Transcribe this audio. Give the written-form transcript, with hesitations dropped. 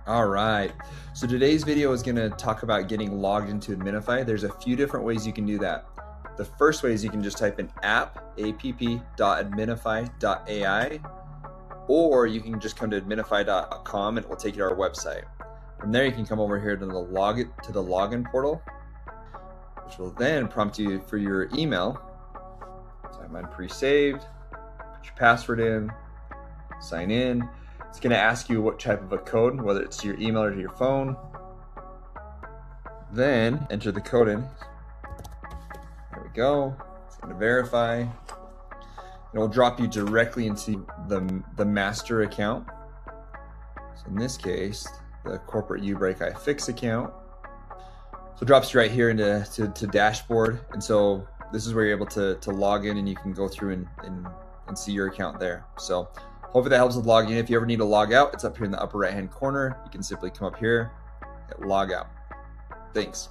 All right, so today's video is going to talk about getting logged into Adminify. There's a few different ways you can do that. The first way is you can just type in app.adminify.ai, or you can just come to adminify.com and it will take you to our website. From there, you can come over here to the login portal, which will then prompt you for your email. So I have mine pre-saved. Put your password in, sign in. It's going to ask you what type of a code, whether it's to your email or to your phone. Then enter the code in. There we go. It's going to verify. It will drop you directly into the master account. So in this case, the corporate U-Break iFix account. So it drops you right here into dashboard. And so this is where you're able to log in, and you can go through and see your account there. So hopefully that helps with logging in. If you ever need to log out, it's up here in the upper right hand corner. You can simply come up here, hit log out. Thanks.